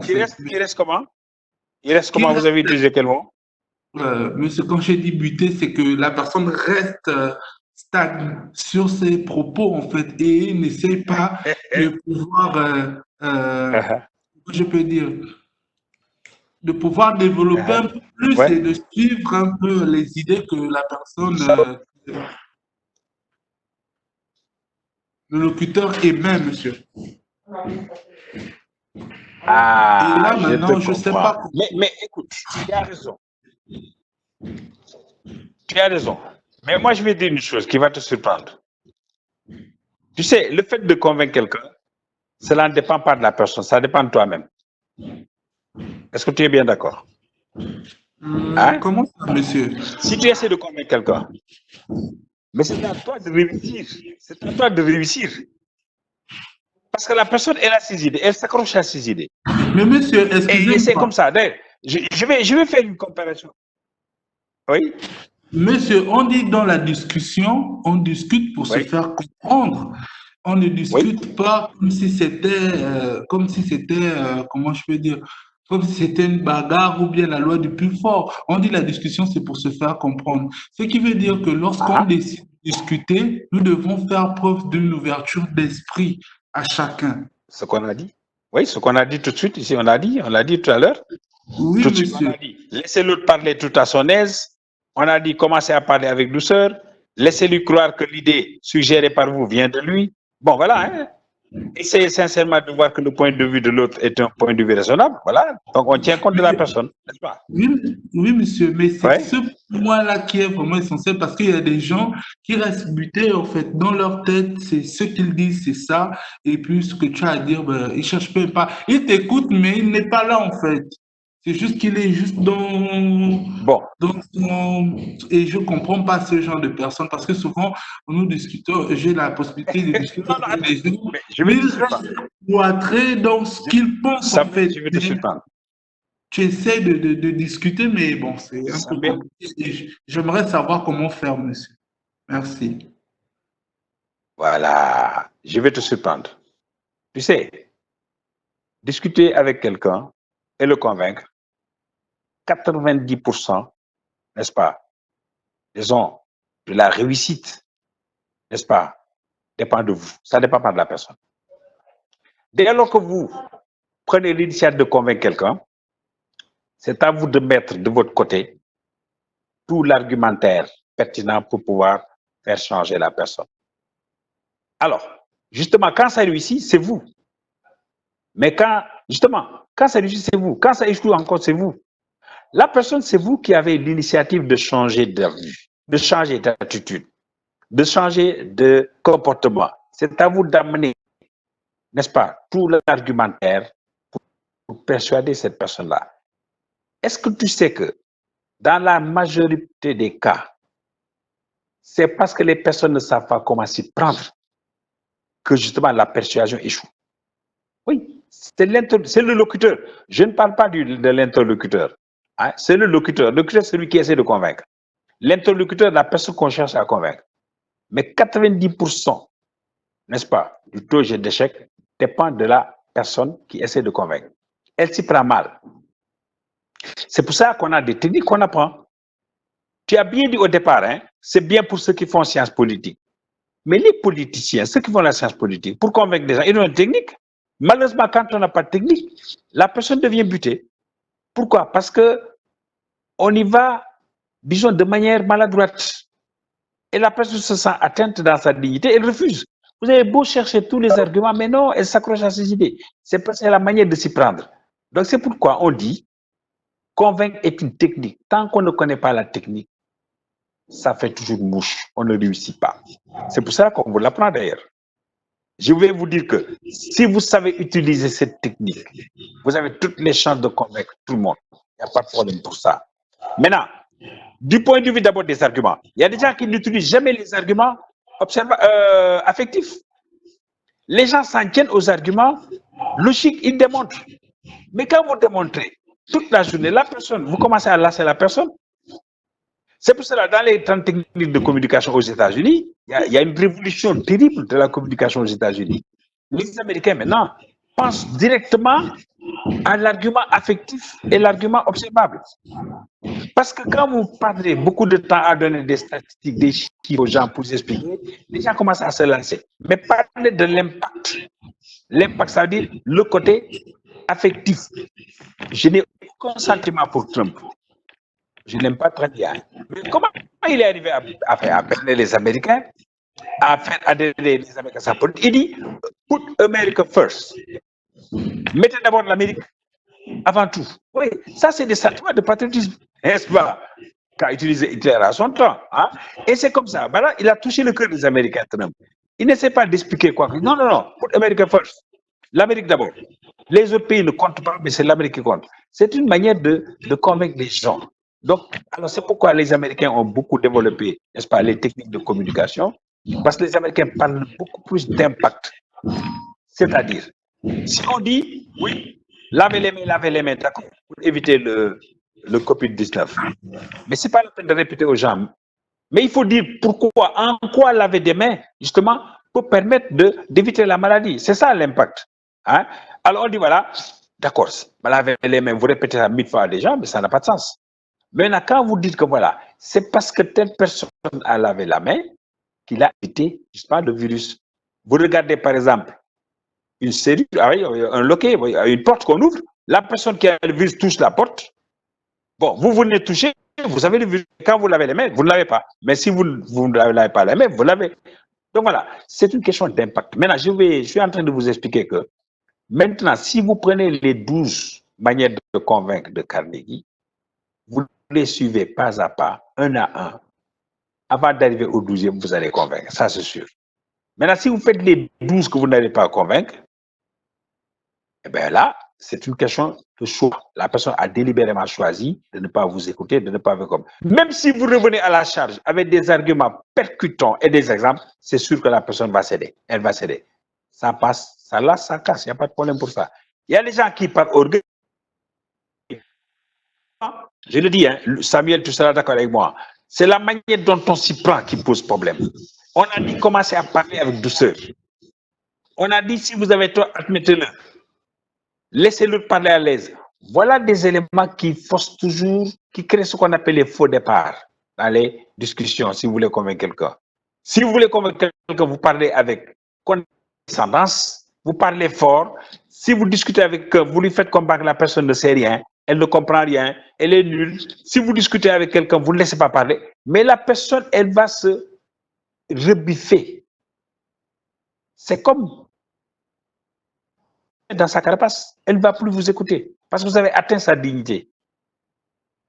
fait. Qui reste comment? Il reste comment? Vous avez utilisé quel mot? Monsieur, quand j'ai dit buter, c'est que la personne reste stagne sur ses propos, en fait, et n'essaie pas de pouvoir, je peux dire, de pouvoir développer un peu plus Ouais. et de suivre un peu les idées que la personne, le locuteur émet, monsieur. Ah, Et là, je te maintenant, je ne sais comprends. pas. Mais écoute, tu as raison. Tu as raison. Mais moi, je vais dire une chose qui va te surprendre. Tu sais, le fait de convaincre quelqu'un, cela ne dépend pas de la personne, ça dépend de toi-même. Est-ce que tu es bien d'accord? Hein? Comment ça, monsieur? Si tu essaies de convaincre quelqu'un, mais c'est à toi de réussir. C'est à toi de réussir. Parce que la personne, elle a ses idées, elle s'accroche à ses idées. Mais monsieur, Et c'est excusez-moi. comme ça. D'ailleurs, je vais faire une comparaison. Oui? Monsieur, on dit dans la discussion, on discute pour se Oui? faire comprendre. On ne Oui? discute pas comme si c'était, comment je peux dire, comme si c'était une bagarre ou bien la loi du plus fort. On dit la discussion, c'est pour se faire comprendre. Ce qui veut dire que lorsqu'on Ah, décide de discuter, nous devons faire preuve d'une ouverture d'esprit à chacun. ce qu'on a dit. Oui, ce qu'on a dit tout de suite ici, on l'a dit tout à l'heure. Oui, Tout de suite, on monsieur. a dit, laissez l'autre parler tout à son aise. On a dit, commencez à parler avec douceur. Laissez-lui croire que l'idée suggérée par vous vient de lui. Bon, voilà. Hein? Essayez sincèrement de voir que le point de vue de l'autre est un point de vue raisonnable. Voilà. Donc, on tient compte de la personne, n'est-ce pas? Oui, oui, monsieur, mais c'est Oui. ce point-là qui est vraiment essentiel parce qu'il y a des gens qui restent butés, en fait, dans leur tête, c'est ce qu'ils disent, c'est ça, et puis ce que tu as à dire, ben, ils cherchent même pas. Il t'écoute, mais il n'est pas là, en fait. C'est juste qu'il est juste Bon. dans son... Et je comprends pas ce genre de personnes parce que souvent, nous discutons, j'ai la possibilité de discuter Non, non, avec des gens, mais je vais mais te ils surprendre. restent cloîtrés dans ce qu'ils pensent, en Samuel, fait. je vais te surprendre. Tu essaies de discuter, mais bon, c'est un peu Samuel, compliqué. Et j'aimerais savoir comment faire, monsieur. Merci. voilà. Je vais te surprendre. Tu sais, discuter avec quelqu'un et le convaincre, 90%, n'est-ce pas, disons, de la réussite, n'est-ce pas, dépend de vous. Ça ne dépend pas de la personne. Dès lors que vous prenez l'initiative de convaincre quelqu'un, c'est à vous de mettre de votre côté tout l'argumentaire pertinent pour pouvoir faire changer la personne. Alors, justement, quand ça réussit, c'est vous. Mais quand ça réussit, c'est vous. Quand ça échoue encore, c'est vous. La personne, c'est vous qui avez l'initiative de changer d'avis, de changer d'attitude, de changer de comportement. C'est à vous d'amener, n'est-ce pas, tout l'argumentaire pour persuader cette personne-là. Est-ce que tu sais que dans la majorité des cas, c'est parce que les personnes ne savent pas comment s'y prendre que justement la persuasion échoue? Oui, c'est le locuteur. Je ne parle pas de l'interlocuteur. Hein? C'est le locuteur. Le locuteur, c'est celui qui essaie de convaincre. L'interlocuteur, la personne qu'on cherche à convaincre. Mais 90%, n'est-ce pas, du taux d'échec dépend de la personne qui essaie de convaincre. Elle s'y prend mal. C'est pour ça qu'on a des techniques qu'on apprend. Tu as bien dit au départ, hein, c'est bien pour ceux qui font sciences politiques. Mais les politiciens, ceux qui font la science politique, pour convaincre des gens, ils ont une technique. Malheureusement, quand on n'a pas de technique, la personne devient butée. Pourquoi? Parce que on y va, disons, de manière maladroite. Et la personne se sent atteinte dans sa dignité, elle refuse. Vous avez beau chercher tous les arguments, mais non, elle s'accroche à ses idées. C'est parce que c'est la manière de s'y prendre. Donc c'est pourquoi on dit, convaincre est une technique. Tant qu'on ne connaît pas la technique, ça fait toujours mouche, on ne réussit pas. C'est pour ça qu'on vous l'apprend d'ailleurs. Je vais vous dire que si vous savez utiliser cette technique, vous avez toutes les chances de convaincre tout le monde. Il n'y a pas de problème pour ça. Maintenant, du point de vue d'abord des arguments, il y a des gens qui n'utilisent jamais les arguments affectifs. Les gens s'en tiennent aux arguments logiques, ils démontrent. Mais quand vous démontrez toute la journée, la personne, vous commencez à lasser la personne. C'est pour cela, dans les 30 techniques de communication aux États-Unis, il y a une révolution terrible de la communication aux États-Unis. Les Américains, maintenant, pensent directement à l'argument affectif et l'argument observable. Parce que quand vous parlez beaucoup de temps à donner des statistiques, des chiffres aux gens pour vous expliquer, les gens commencent à se lancer. Mais parlez de l'impact. L'impact, ça veut dire le côté affectif. Je n'ai aucun sentiment pour Trump. Je n'aime pas très bien. Mais comment il est arrivé à parler les Américains, à faire adhérer les Américains à sa politique? Il dit, put America first. Mettez d'abord l'Amérique avant tout. Oui, ça c'est des sentiments de patriotisme, n'est-ce pas? Qu'a utilisé Hitler à son temps. Hein? Et c'est comme ça. Voilà, il a touché le cœur des Américains, Trump. Il n'essaie pas d'expliquer quoi. Non, non, non. Put America first. L'Amérique d'abord. Les autres pays ne comptent pas, mais c'est l'Amérique qui compte. C'est une manière de convaincre les gens. Donc, alors c'est pourquoi les Américains ont beaucoup développé, n'est-ce pas, les techniques de communication, parce que les Américains parlent beaucoup plus d'impact. C'est-à-dire, si on dit, oui, lavez les mains, d'accord, pour éviter le Covid-19. Mais ce n'est pas la peine de répéter aux gens. Mais il faut dire pourquoi, en quoi laver des mains, justement, pour permettre d'éviter la maladie. C'est ça l'impact. Hein? Alors on dit, voilà, d'accord, laver les mains, vous répétez ça 1000 fois à des gens, mais ça n'a pas de sens. Maintenant, quand vous dites que voilà, c'est parce que telle personne a lavé la main qu'il a évité, justement, le virus. Vous regardez, par exemple, une serrure, un loquet, une porte qu'on ouvre, la personne qui a le virus touche la porte. Bon, vous venez toucher, vous avez le virus. Quand vous lavez les mains, vous ne l'avez pas. Mais si vous ne lavez pas les mains, vous l'avez. Donc voilà, c'est une question d'impact. Maintenant, je suis en train de vous expliquer que maintenant, si vous prenez les 12 manières de convaincre de Carnegie, vous les suivez pas à pas, un à un. Avant d'arriver au 12e, vous allez convaincre, ça c'est sûr. Maintenant, si vous faites les 12 que vous n'allez pas convaincre, eh bien là, c'est une question de choix. La personne a délibérément choisi de ne pas vous écouter, de ne pas vous comme. Même si vous revenez à la charge avec des arguments percutants et des exemples, c'est sûr que la personne va céder. Elle va céder. Ça passe, ça lasse, ça casse. Il n'y a pas de problème pour ça. Il y a des gens qui, par orgueil, je le dis, hein, Samuel, tu seras d'accord avec moi, c'est la manière dont on s'y prend qui pose problème. On a dit commencer à parler avec douceur. On a dit si vous avez tort, admettez-le. Laissez-le parler à l'aise. Voilà des éléments qui forcent toujours, qui créent ce qu'on appelle les faux départs dans les discussions, si vous voulez convaincre quelqu'un. Si vous voulez convaincre quelqu'un, vous parlez avec condescendance, vous parlez fort. Si vous discutez avec quelqu'un, vous lui faites comprendre que la personne ne sait rien, elle ne comprend rien, elle est nulle. Si vous discutez avec quelqu'un, vous ne laissez pas parler, mais la personne, elle va se rebiffer. C'est comme dans sa carapace, elle ne va plus vous écouter parce que vous avez atteint sa dignité.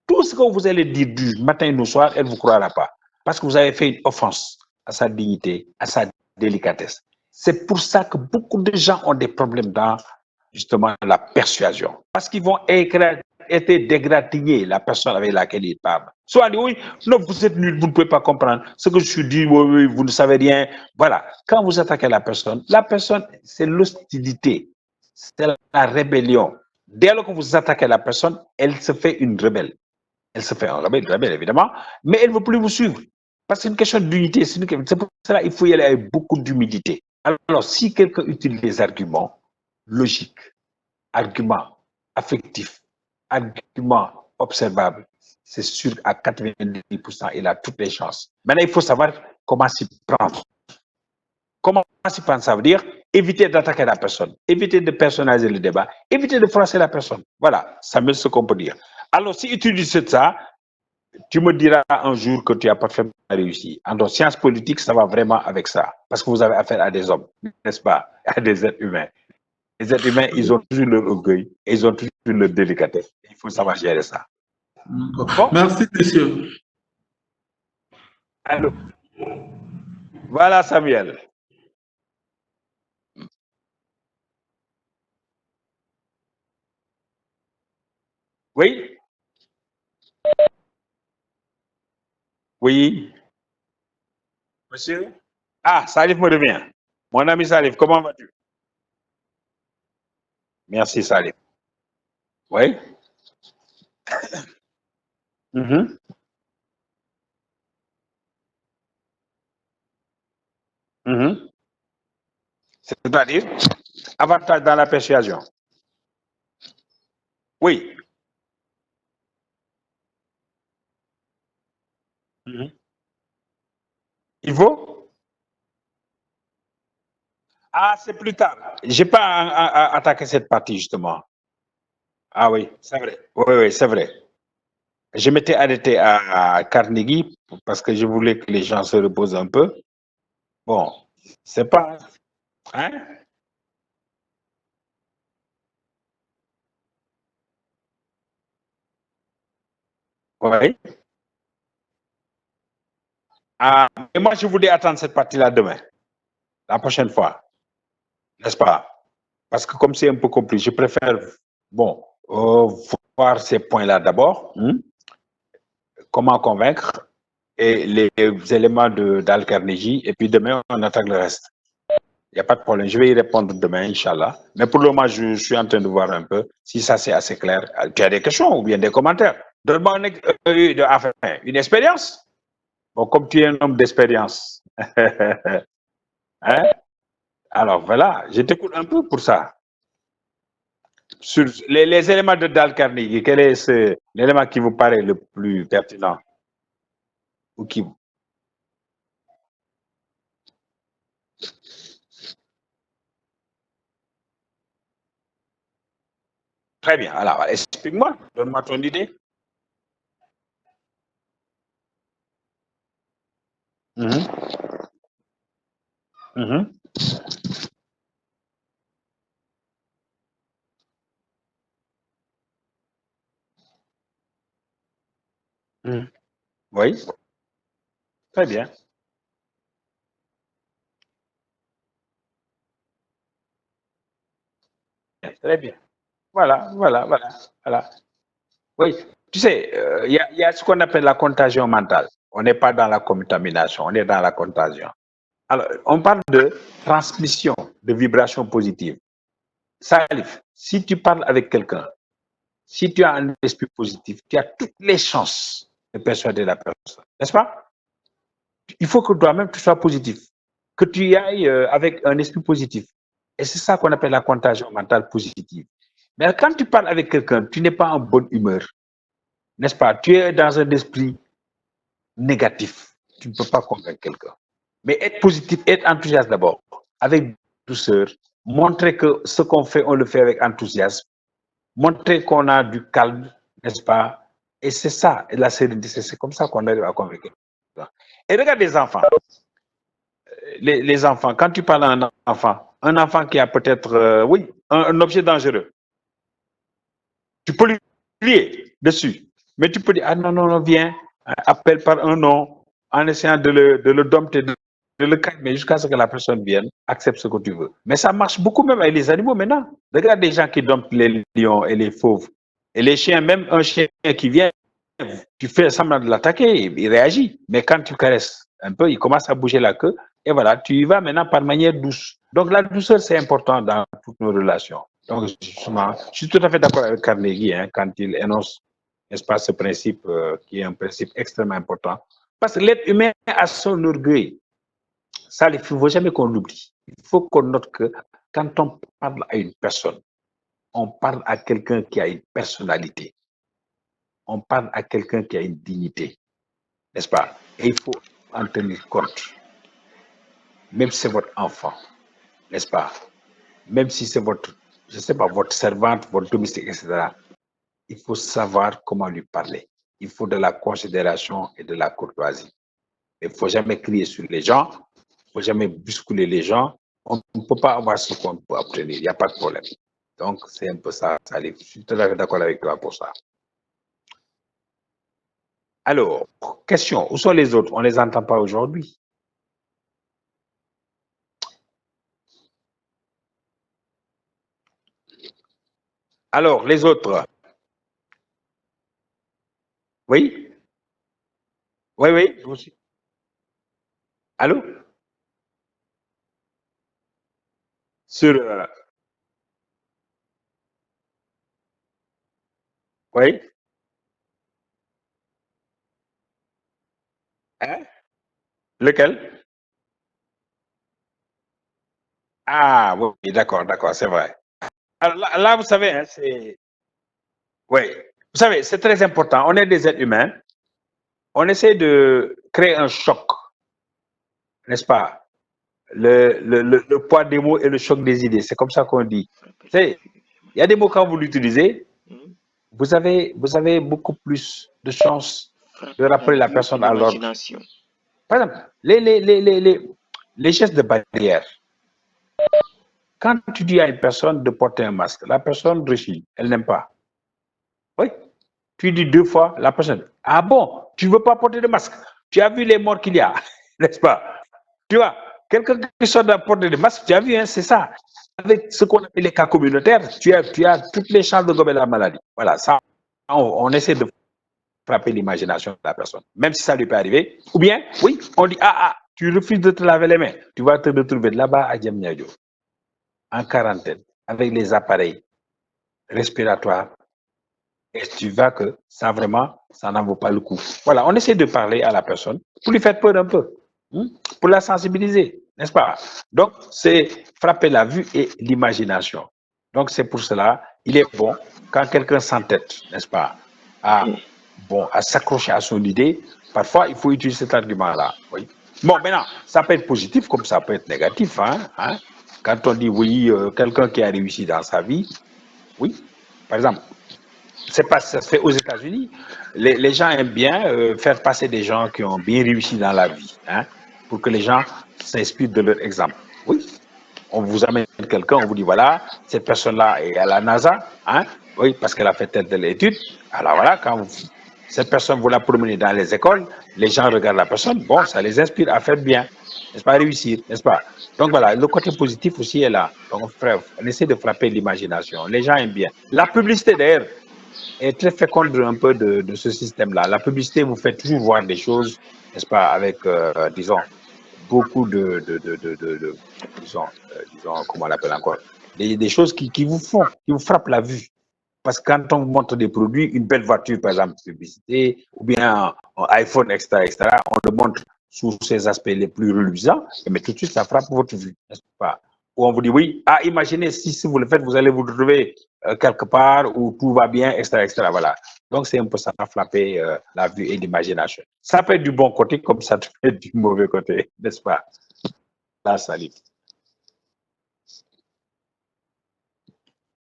Tout ce que vous allez dire du matin au soir, elle ne vous croira pas parce que vous avez fait une offense à sa dignité, à sa délicatesse. C'est pour ça que beaucoup de gens ont des problèmes dans justement la persuasion parce qu'ils vont être dégratigner la personne avec laquelle ils parlent. Soit dit, oui, non, vous êtes nul, vous ne pouvez pas comprendre ce que je suis dit, oui, oui, vous ne savez rien. Voilà. Quand vous attaquez la personne, c'est l'hostilité. C'est la rébellion. Dès lors que vous attaquez la personne, elle se fait une rebelle. Elle se fait un rebelle, évidemment, mais elle ne veut plus vous suivre. Parce que c'est une question d'unité. C'est pour cela qu'il faut y aller avec beaucoup d'humilité. Alors, si quelqu'un utilise des arguments logiques, arguments affectifs, arguments observables, c'est sûr qu'à 90%, il a toutes les chances. Maintenant, il faut savoir comment s'y prendre. Comment s'y prendre, ça veut dire éviter d'attaquer la personne, éviter de personnaliser le débat, éviter de froisser la personne. Voilà, ça me ce qu'on peut dire. Alors, si tu dis ça, tu me diras un jour que tu as parfaitement réussi. En sciences politiques, ça va vraiment avec ça. Parce que vous avez affaire à des hommes, n'est-ce pas? À des êtres humains. Les êtres humains, ils ont toujours leur orgueil, ils ont toujours leur délicatesse. Il faut savoir gérer ça. Bon. Merci, monsieur. Allô. Voilà, Samuel. Oui? Oui? Monsieur? Ah, Salif me revient. Mon ami Salif, comment vas-tu? Merci, Salif. Oui? Mm-hmm. Mm-hmm. C'est-à-dire, avantage dans la persuasion. Oui. Mhm. Il vaut? Ah, c'est plus tard. J'ai pas attaqué cette partie, justement. Ah oui, c'est vrai. Oui, oui, c'est vrai. Je m'étais arrêté à Carnegie parce que je voulais que les gens se reposent un peu. Bon, c'est pas. Hein? Oui. Ah, et moi, je voulais attendre cette partie-là demain, la prochaine fois, n'est-ce pas? Parce que comme c'est un peu compliqué, je préfère, bon, voir ces points-là d'abord, comment convaincre, et les éléments d'Al Carnegie, et puis demain, on attaque le reste. Il n'y a pas de problème. Je vais y répondre demain, Inch'Allah. Mais pour le moment, je suis en train de voir un peu si ça c'est assez clair. Tu as des questions ou bien des commentaires? Donne-moi enfin, une expérience. Bon, comme tu es un homme d'expérience. Hein? Alors voilà, je t'écoute un peu pour ça. Sur les éléments de Dal Carnegie, quel est l'élément qui vous paraît le plus pertinent ou qui... Très bien. Alors, explique-moi, donne-moi ton idée. Mhm, mhm, mhm. Oui, très bien. Très bien. Voilà, voilà, voilà, voilà. Oui, tu sais, il y a ce qu'on appelle la contagion mentale. On n'est pas dans la contamination, on est dans la contagion. Alors, on parle de transmission de vibrations positives. Salif, si tu parles avec quelqu'un, si tu as un esprit positif, tu as toutes les chances de persuader la personne, n'est-ce pas? Il faut que toi-même tu sois positif, que tu y ailles avec un esprit positif. Et c'est ça qu'on appelle la contagion mentale positive. Mais quand tu parles avec quelqu'un, tu n'es pas en bonne humeur, n'est-ce pas? Tu es dans un esprit négatif. Tu ne peux pas convaincre quelqu'un. Mais être positif, être enthousiaste d'abord, avec douceur, montrer que ce qu'on fait, on le fait avec enthousiasme, montrer qu'on a du calme, n'est-ce pas? Et c'est ça, la sérénité, c'est comme ça qu'on arrive à convaincre. Et regarde les enfants. Les enfants, quand tu parles à un enfant qui a peut-être, oui, un objet dangereux, tu peux lui crier dessus. Mais tu peux dire, ah non, non, non, viens, appelle par un nom, en essayant de le dompter, de le calmer jusqu'à ce que la personne vienne, accepte ce que tu veux. Mais ça marche beaucoup même avec les animaux maintenant. Regarde des gens qui domptent les lions et les fauves. Et les chiens, même un chien qui vient, tu fais semblant de l'attaquer, il réagit. Mais quand tu caresses un peu, il commence à bouger la queue. Et voilà, tu y vas maintenant par manière douce. Donc la douceur, c'est important dans toutes nos relations. Donc, justement, je suis tout à fait d'accord avec Carnegie quand il énonce, n'est-ce pas, ce principe qui est un principe extrêmement important. Parce que l'être humain a son orgueil. Ça, il ne faut jamais qu'on l'oublie. Il faut qu'on note que quand on parle à une personne, on parle à quelqu'un qui a une personnalité. On parle à quelqu'un qui a une dignité, n'est-ce pas? Et il faut en tenir compte. Même si c'est votre enfant, n'est-ce pas? Même si c'est votre, je ne sais pas, votre servante, votre domestique, etc. Il faut savoir comment lui parler. Il faut de la considération et de la courtoisie. Il ne faut jamais crier sur les gens, il ne faut jamais bousculer les gens. On ne peut pas avoir ce qu'on peut obtenir, il n'y a pas de problème. Donc, c'est un peu ça, Salif. Je suis tout à fait d'accord avec toi pour ça. Alors, question, où sont les autres? On ne les entend pas aujourd'hui. Alors, les autres, oui? Oui, oui, vous aussi. Allô? Sur, oui? Hein? Lequel? Ah, oui, d'accord, d'accord, c'est vrai. Alors là, vous savez, hein, c'est Oui, vous savez, c'est très important. On est des êtres humains. On essaie de créer un choc, n'est-ce pas? Le poids des mots et le choc des idées. C'est comme ça qu'on dit. Il y a des mots quand vous l'utilisez, vous avez beaucoup plus de chances de rappeler la personne à l'ordre. Par exemple, les gestes de barrière. Quand tu dis à une personne de porter un masque, la personne réfléchit, elle n'aime pas. Oui. Tu dis 2 fois, la personne, ah bon, tu ne veux pas porter de masque? Tu as vu les morts qu'il y a, n'est-ce pas? Tu vois, quelqu'un qui sort de porter de masque, tu as vu, hein, c'est ça. Avec ce qu'on appelle les cas communautaires, tu as toutes les chances de gober la maladie. Voilà, ça, on essaie de frapper l'imagination de la personne, même si ça lui peut arriver. Ou bien, oui, on dit, tu refuses de te laver les mains, tu vas te retrouver là-bas à Diamniadio, en quarantaine, avec les appareils respiratoires. Et tu vois que ça vraiment, ça n'en vaut pas le coup. Voilà, on essaie de parler à la personne pour lui faire peur un peu, pour la sensibiliser, n'est-ce pas? Donc, c'est frapper la vue et l'imagination. Donc, c'est pour cela, il est bon, quand quelqu'un s'entête, n'est-ce pas, à s'accrocher à son idée, parfois, il faut utiliser cet argument-là. Oui. Bon, maintenant, ça peut être positif comme ça peut être négatif. Hein? Quand on dit, oui, quelqu'un qui a réussi dans sa vie, oui, par exemple, c'est pas ça se fait aux États-Unis. Les gens aiment bien faire passer des gens qui ont bien réussi dans la vie, hein, pour que les gens s'inspirent de leur exemple. Oui, on vous amène quelqu'un, on vous dit voilà, cette personne-là est à la NASA, hein, oui, parce qu'elle a fait telle étude. Alors voilà, quand cette personne vous la promenez dans les écoles, les gens regardent la personne, bon, ça les inspire à faire bien, n'est-ce pas, à réussir, n'est-ce pas? Donc voilà, le côté positif aussi est là. Donc on essaie de frapper l'imagination. Les gens aiment bien. La publicité d'ailleurs est très féconde un peu de ce système-là. La publicité vous fait toujours voir des choses, n'est-ce pas, avec, disons, beaucoup disons, comment on l'appelle encore, des choses qui vous frappent la vue. Parce que quand on vous montre des produits, une belle voiture, par exemple, publicité, ou bien un iPhone, etc., on le montre sous ses aspects les plus reluisants, mais tout de suite, ça frappe votre vue, n'est-ce pas? Ou on vous dit, oui, imaginez, si vous le faites, vous allez vous retrouver quelque part où tout va bien, etc., voilà. Donc, c'est un peu ça, frapper la vue et l'imagination. Ça peut être du bon côté, comme ça peut être du mauvais côté, n'est-ce pas? Là, salut.